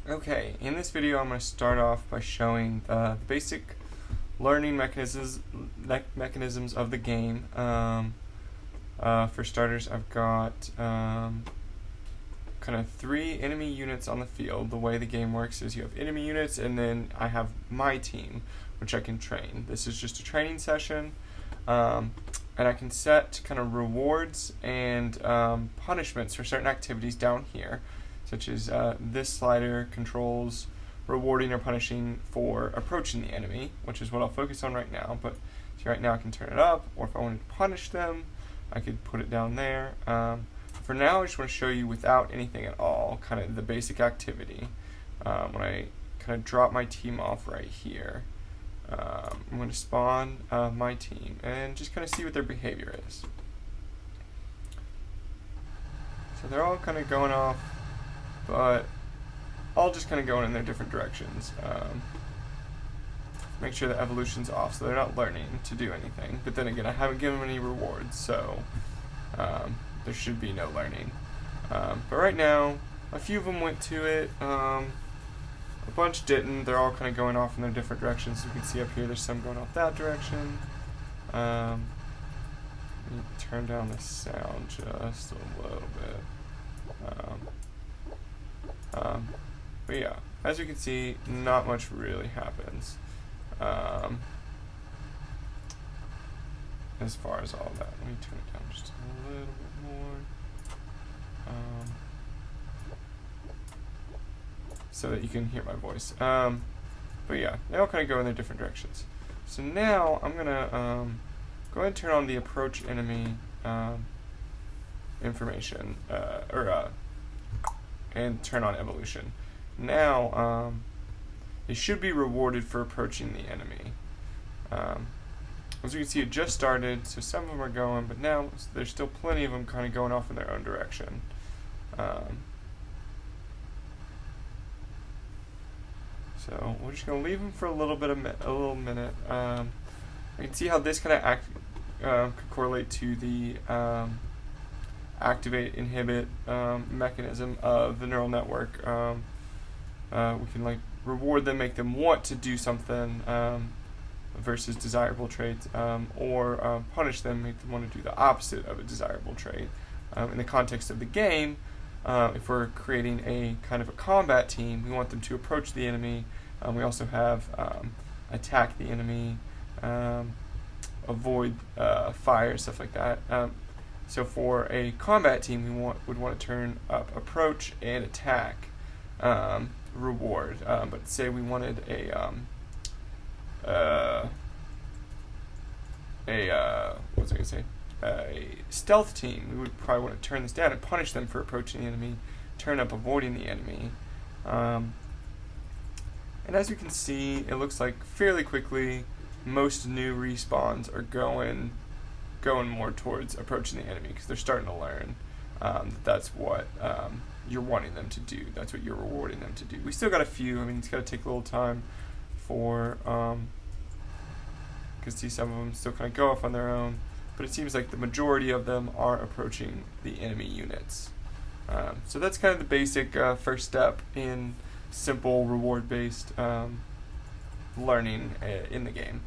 Okay, in this video I'm going to start off by showing the basic learning mechanisms of the game. For starters, I've got kind of 3 enemy units on the field. The way the game works is you have enemy units, and then I have my team, which I can train. This is just a training session, and I can set kind of rewards and punishments for certain activities down here, such as this slider controls rewarding or punishing for approaching the enemy, which is what I'll focus on right now. But see, right now I can turn it up, or if I wanted to punish them, I could put it down there. For now, I just want to show you without anything at all, kind of the basic activity. When I kind of drop my team off right here, I'm going to spawn my team and just kind of see what their behavior is. So they're all kind of going off, but all just kind of going in their different directions. Make sure the evolution's off so they're not learning to do anything. But then again, I haven't given them any rewards, so there should be no learning. But right now, a few of them went to it. A bunch didn't. They're all kind of going off in their different directions. You can see up here, there's some going off that direction. Let me turn down the sound just a little bit. But yeah, as you can see, not much really happens as far as all that. Let me turn it down just a little bit more so that you can hear my voice. But yeah, they all kind of go in their different directions. So now I'm gonna go ahead and turn on the approach enemy information, and turn on evolution. Now, they should be rewarded for approaching the enemy. As you can see, it just started, so some of them are going, but now there's still plenty of them kind of going off in their own direction. So we're just going to leave them for a little minute. You can see how this kind of could correlate to the activate inhibit mechanism of the neural network. We can like reward them, make them want to do something versus desirable traits, or punish them, make them want to do the opposite of a desirable trait. In the context of the game, if we're creating a kind of a combat team, we want them to approach the enemy. We also have attack the enemy, avoid fire, stuff like that. So for a combat team, we would want to turn up approach and attack reward. But say we wanted a stealth team, we would probably want to turn this down and punish them for approaching the enemy, turn up avoiding the enemy. And as you can see, it looks like fairly quickly most new respawns are going more towards approaching the enemy because they're starting to learn that's what you're wanting them to do. That's what you're rewarding them to do. We still got a few. I mean, it's got to take a little time for because see, some of them still kind of go off on their own, but it seems like the majority of them are approaching the enemy units. So that's kind of the basic first step in simple reward-based learning in the game.